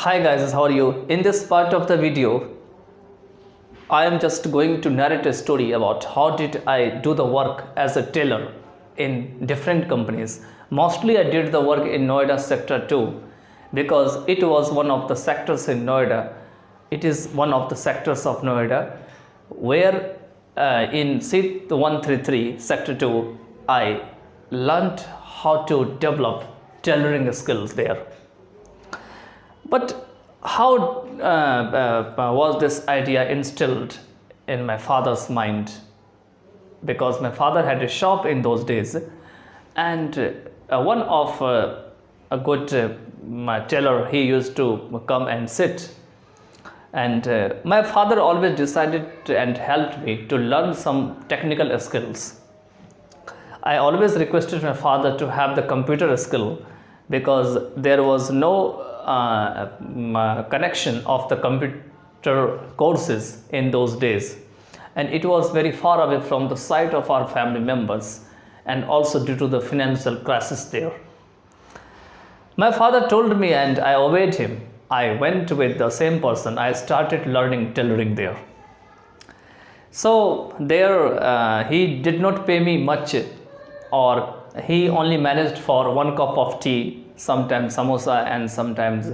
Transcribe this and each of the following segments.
Hi guys, how are you? In this part of the video, I am just going to narrate a story about how did I do the work as a tailor in different companies. Mostly I did the work in Noida sector 2 because it was one of the sectors in Noida. It is one of the sectors of Noida where in seat 133 sector 2 I learned how to develop tailoring skills there. But how was this idea instilled in my father's mind? Because my father had a shop in those days, and one of a good tailor, he used to come and sit. And my father always decided and helped me to learn some technical skills. I always requested my father to have the computer skill because there was no connection of the computer courses in those days, and it was very far away from the sight of our family members, and also due to the financial crisis there. My father told me and I obeyed him. I went with the same person. I started learning tailoring there. So there he did not pay me much, or he only managed for one cup of tea, sometimes samosa, and sometimes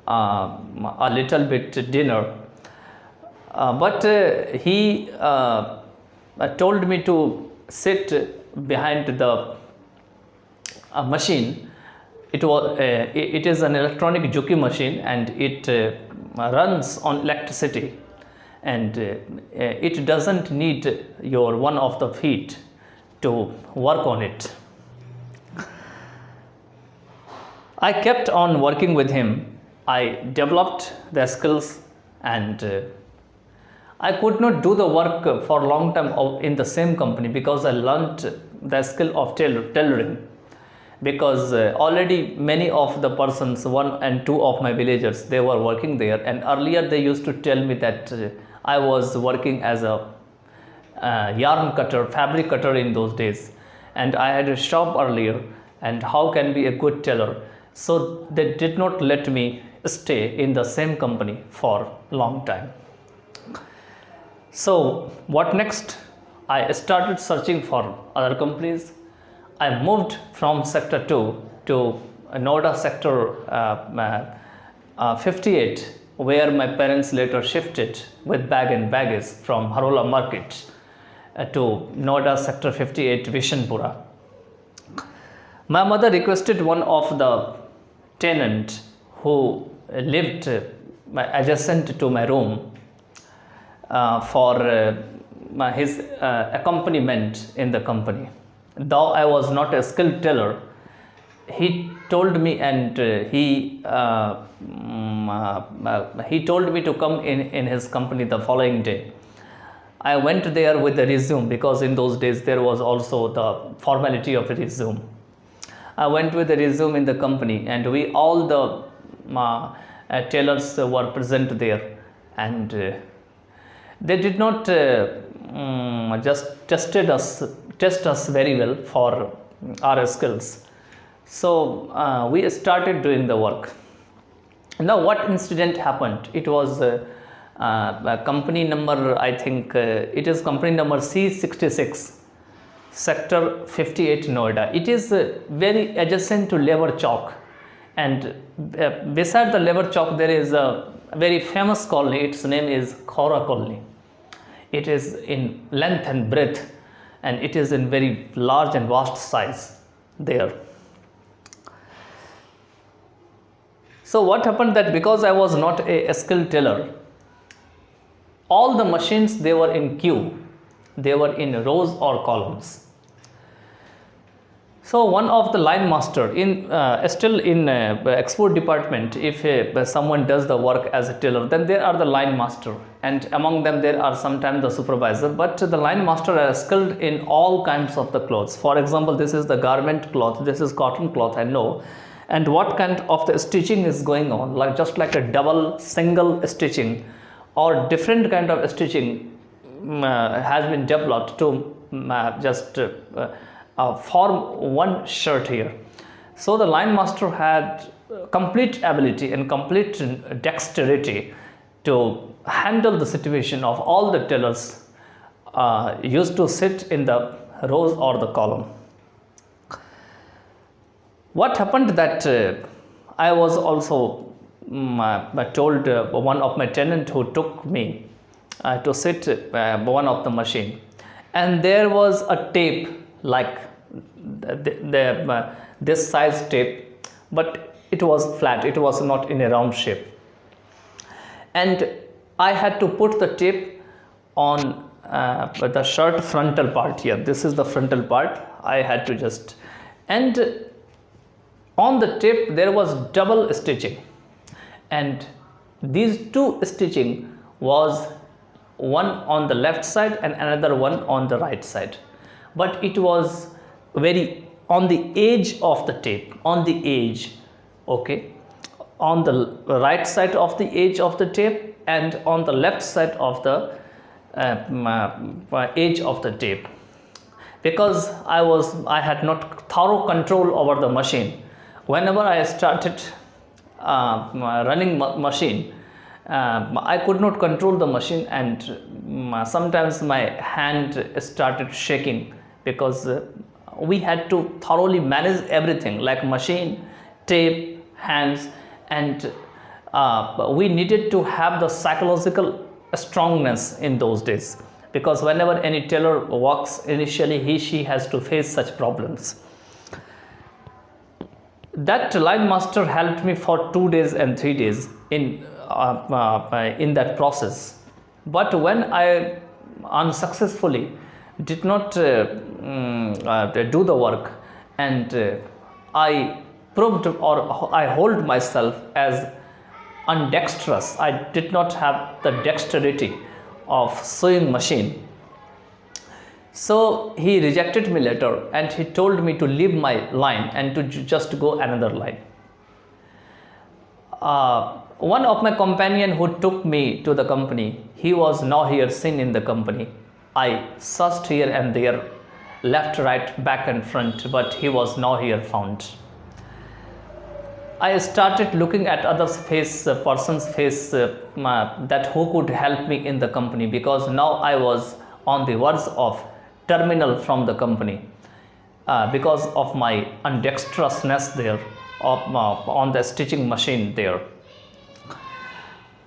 a little bit dinner. But he told me to sit behind the machine. It is an electronic jockey machine, and it runs on electricity, and it doesn't need your one of the feet to work on it. I kept on working with him. I developed the skills, and I could not do the work for a long time in the same company because I learned the skill of tailoring. Because already many of the persons, 1 and 2 of my villagers, they were working there, and earlier they used to tell me that I was working as a yarn cutter, fabric cutter in those days, and I had a shop earlier, and how can be a good tailor? So they did not let me stay in the same company for a long time. So what next? I started searching for other companies. I moved from sector 2 to Noida sector 58, where my parents later shifted with bag and baggage from Harola market to Noida sector 58 Vishanpura. My mother requested one of the tenant who lived adjacent to my room for his accompaniment in the company. Though I was not a skilled tailor, he told me, and he told me to come in his company the following day. I went there with the resume because in those days there was also the formality of a resume. I went with the resume in the company, and we all the tailors were present there, and they did not just test us very well for our skills. So we started doing the work. Now what incident happened? It was company number, I think it is company number C66, sector 58 Noida. It is very adjacent to Labor Chowk, and beside the Labor Chowk there is a very famous colony. Its name is Khora colony. It is in length and breadth, and it is in very large and vast size there. So what happened that because I was not a skilled tailor, all the machines, they were in queue, they were in rows or columns. So one of the line master in still in export department, if someone does the work as a tailor, then there are the line master, and among them there are sometimes the supervisor, but the line master are skilled in all kinds of the clothes. For example, this is the garment cloth, this is cotton cloth, I know, and what kind of the stitching is going on, like just like a double, single stitching, or different kind of stitching has been developed to form one shirt here. So the line master had complete ability and complete dexterity to handle the situation of all the tailors used to sit in the rows or the column. What happened that I was also told one of my tenant who took me to sit one of the machine, and there was a tape like this size tape, but it was flat, it was not in a round shape, and I had to put the tape on the shirt frontal part here. This is the frontal part. I had to just, and on the tape there was double stitching, and these two stitching was one on the left side and another one on the right side, but it was very on the edge of the tape, on the edge, okay, on the right side of the edge of the tape and on the left side of the edge of the tape. Because I had not thorough control over the machine. Whenever I started running machine, I could not control the machine, and sometimes my hand started shaking, because we had to thoroughly manage everything like machine, tape, hands, and we needed to have the psychological strongness in those days, because whenever any tailor works initially, she has to face such problems. That line master helped me for 2 days and 3 days in that process. But when I unsuccessfully did not do the work, and I proved, or I hold myself as undexterous, I did not have the dexterity of sewing machine. So he rejected me later, and he told me to leave my line and to just go another line. One of my companion who took me to the company, he was now here seen in the company. I searched here and there, left, right, back and front, but he was now here found. I started looking at others' face, person's face, that who could help me in the company, because now I was on the verge of terminal from the company because of my undexterousness there on the stitching machine there.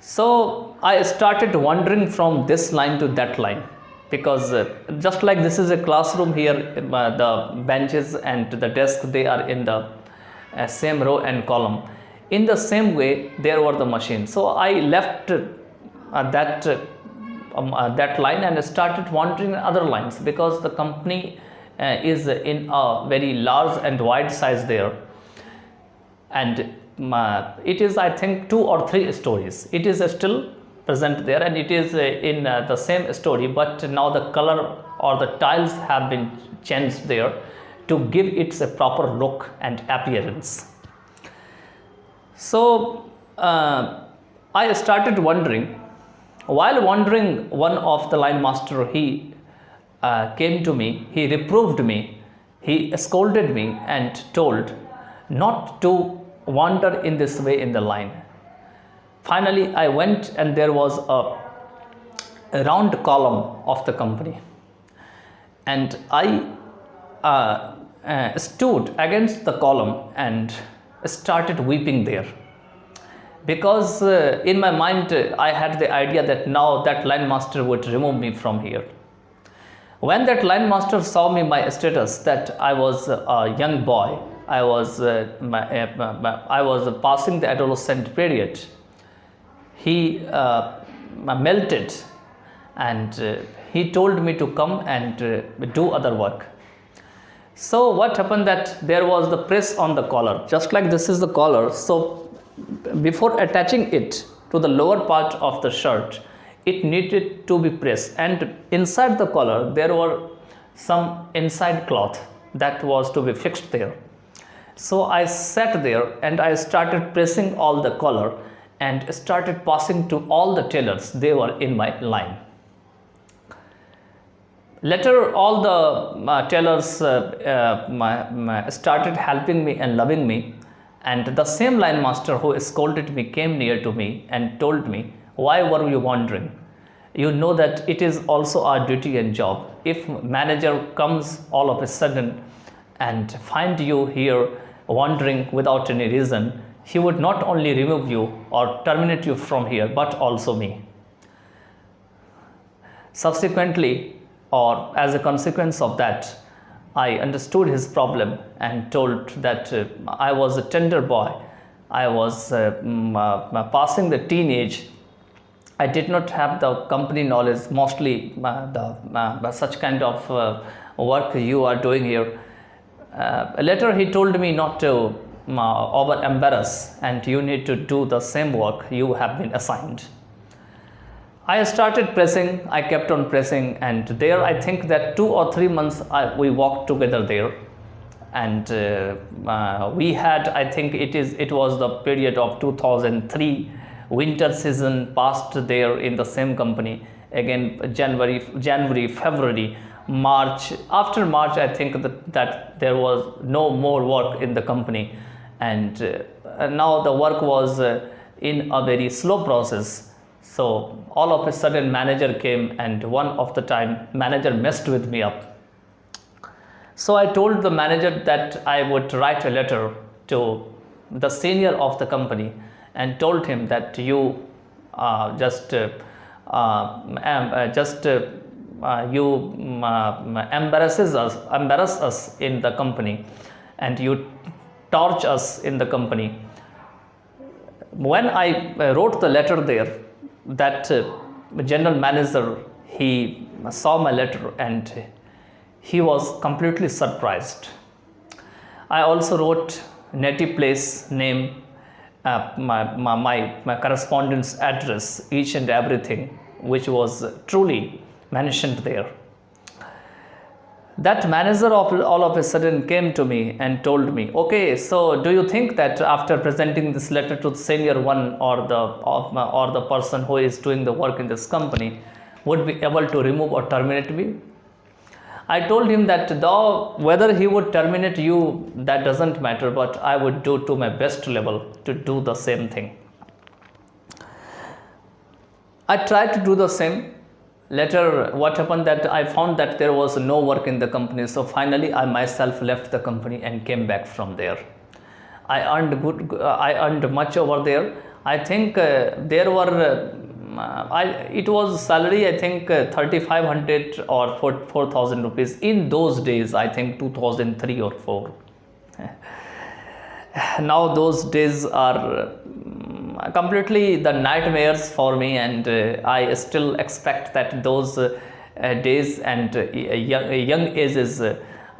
So I started wandering from this line to that line, because just like this is a classroom here, the benches and the desk, they are in the same row and column. In the same way, there were the machines. So I left that line and started wandering other lines, because the company is in a very large and wide size there, and it is, I think, 2 or 3 stories. It is still present there, and it is in the same story, but now the color or the tiles have been changed there to give it a proper look and appearance. So I started wondering. While wandering, one of the line master, he came to me, he reproved me, he scolded me and told not to wander in this way in the line. Finally, I went, and there was a round column of the company, and I stood against the column and started weeping there, because in my mind I had the idea that now that line master would remove me from here. When that line master saw me, my status, that I was a young boy, I was passing the adolescent period, he melted, and he told me to come and do other work. So what happened, that there was the press on the collar, just like this is the collar. So before attaching it to the lower part of the shirt, it needed to be pressed, and inside the collar there were some inside cloth that was to be fixed there. So I sat there and I started pressing all the collar and started passing to all the tailors. They were in my line. Later, all the tailors started helping me and loving me, And the same line master who scolded me came near to me and told me, "Why were you wandering? You know that it is also our duty and job. If manager comes all of a sudden and find you here wandering without any reason, he would not only remove you or terminate you from here, but also me." Subsequently, or as a consequence of that, I understood his problem and told that I was a tender boy. I was passing the teenage. I did not have the company knowledge, mostly such kind of work you are doing here. Later, he told me not to over embarrass, and you need to do the same work you have been assigned. I started pressing, I kept on pressing, and there I think that 2 or 3 months we walked together there, and we had, I think it was the period of 2003, winter season passed there in the same company. Again, January, February, March. After March, I think that there was no more work in the company, and now the work was in a very slow process. So all of a sudden manager came, and one of the time manager messed with me up. So I told the manager that I would write a letter to the senior of the company and told him that you embarrass us in the company, and you torch us in the company. When I wrote the letter there, that general manager, he saw my letter and he was completely surprised. I also wrote native place name, my correspondence address, each and everything which was truly mentioned there. That manager all of a sudden came to me and told me, "Okay, so do you think that after presenting this letter to the senior one or the person who is doing the work in this company would be able to remove or terminate me?" I told him that whether he would terminate you, that doesn't matter, but I would do to my best level to do the same thing. I tried to do the same. Later, what happened that I found that there was no work in the company. So finally, I myself left the company and came back from there. I earned much over there. I think there were, it was salary, I think 3,500 or 4,000 rupees in those days, I think 2003 or 4. Now those days are completely the nightmares for me, and I still expect that those days and young ages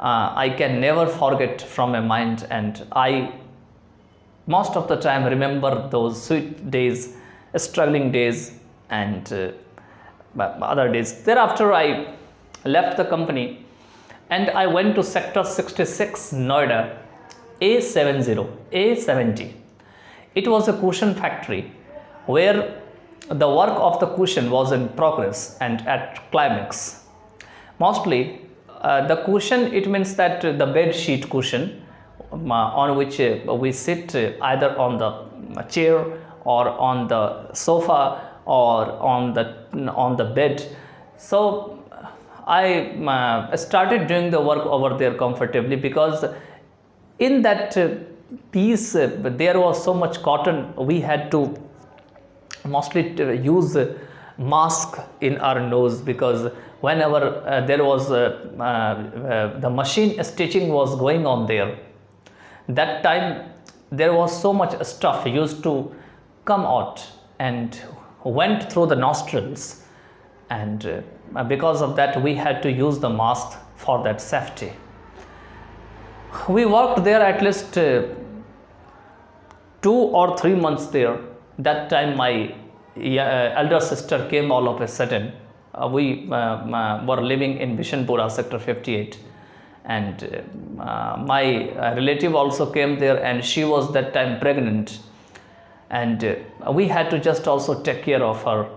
I can never forget from my mind, and I most of the time remember those sweet days, struggling days, and other days. Thereafter, I left the company and I went to sector 66 Noida, A70. It was a cushion factory where the work of the cushion was in progress and at climax. Mostly the cushion, it means that the bed sheet cushion on which we sit either on the chair or on the sofa or on the bed. So I started doing the work over there comfortably, because in that piece there was so much cotton. We had to mostly use mask in our nose, because whenever there was the machine stitching was going on there, that time there was so much stuff used to come out and went through the nostrils, and because of that we had to use the mask for that safety. We worked there at least 2 or 3 months there. That time my elder sister came all of a sudden. We were living in Bishanpura, sector 58, and my relative also came there, and she was that time pregnant, and we had to just also take care of her.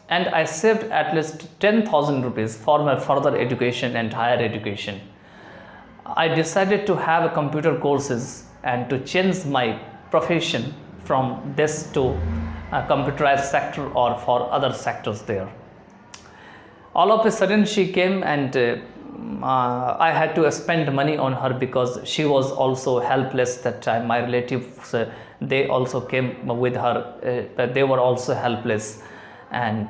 And I saved at least 10,000 rupees for my further education and higher education. I decided to have computer courses and to change my profession from this to computerized sector or for other sectors there. All of a sudden she came, and I had to spend money on her because she was also helpless that time. My relatives, they also came with her, but they were also helpless. And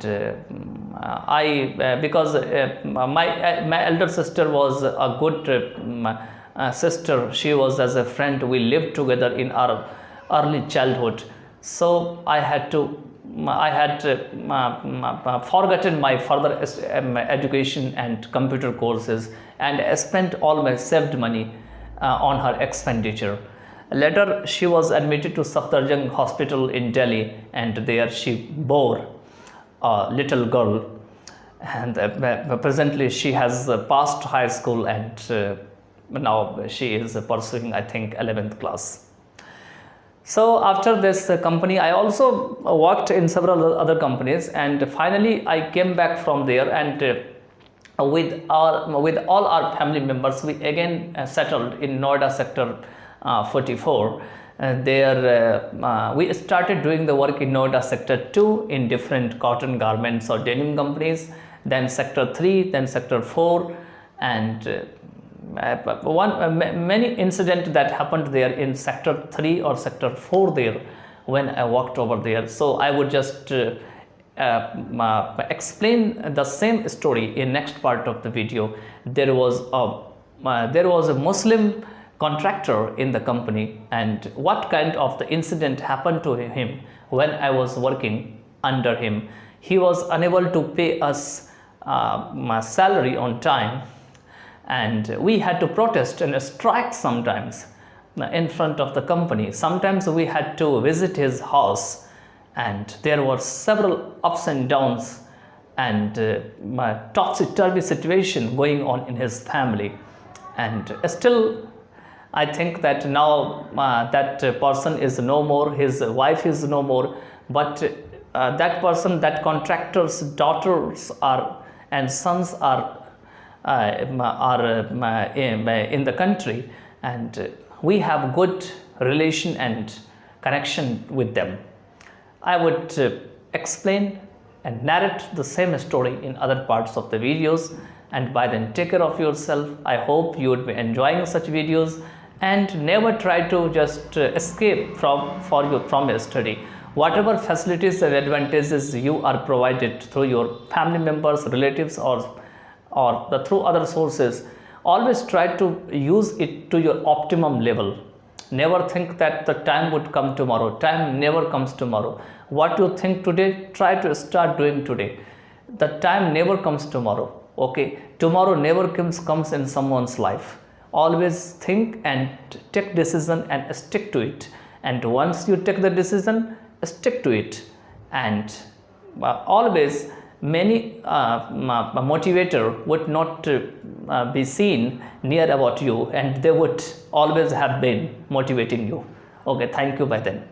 because my elder sister was a good sister, she was as a friend, we lived together in our early childhood. So I had forgotten my further education and computer courses, and I spent all my saved money on her expenditure. Later she was admitted to Safdarjung Hospital in Delhi, and there she bore a little girl, and presently she has passed high school, and now she is pursuing, I think, 11th class. So after this company, I also worked in several other companies, and finally I came back from there, and with all our family members, we again settled in Noida sector 44. There we started doing the work in Noida sector 2 in different cotton garments or denim companies, then sector 3, then sector 4, and many incidents that happened there in sector 3 or sector 4 there when I worked over there. So I would just explain the same story in next part of the video. There was a Muslim contractor in the company, and what kind of the incident happened to him when I was working under him. He was unable to pay us my salary on time, and we had to protest and strike sometimes in front of the company. Sometimes we had to visit his house, and there were several ups and downs and topsy-turvy situation going on in his family. And still I think that now that person is no more, his wife is no more, but that person, that contractor's daughters and sons are in the country, and we have good relation and connection with them. I would explain and narrate the same story in other parts of the videos, and by then take care of yourself. I hope you would be enjoying such videos, and never try to just escape from your study. Whatever facilities and advantages you are provided through your family members, relatives, or through other sources, always try to use it to your optimum level. Never think that the time would come tomorrow. Time never comes tomorrow. What you think today, try to start doing today. The time never comes tomorrow. Okay, tomorrow never comes in someone's life. Always think and take decision and stick to it. And once you take the decision, stick to it. And always many motivator would not be seen near about you, and they would always have been motivating you. Okay, thank you by then.